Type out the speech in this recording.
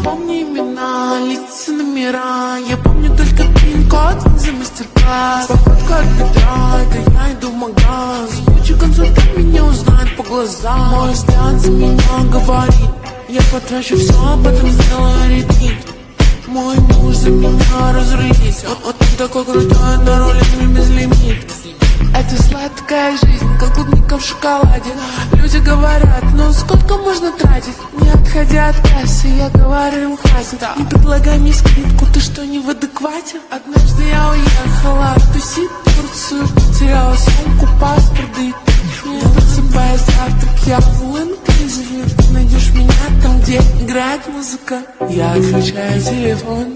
помню имена, лица, номера. Я помню только пин-код за мастер-класс. Походка от бедра, это я иду в магаз. Лучший консультант меня узнает по глазам. Мой взгляд за меня говорит: я потрачу все, об этом сделаю ретвит. Мой муж за меня разрулит. Он такой крутой, на руле безлимит. Это сладкая жизнь, как клубника в шоколаде. Люди говорят: ну сколько можно тратить? Не отходя от кассы, я говорю им: хватит. Не предлагай мне скидку, ты что, не в адеквате? Однажды я уехала тусить в Турцию, потеряла сумку, паспорт, да и я просыпаюсь завтрак, я в all-inclusive. Найдешь меня там, где играет музыка. Я отключаю телефон.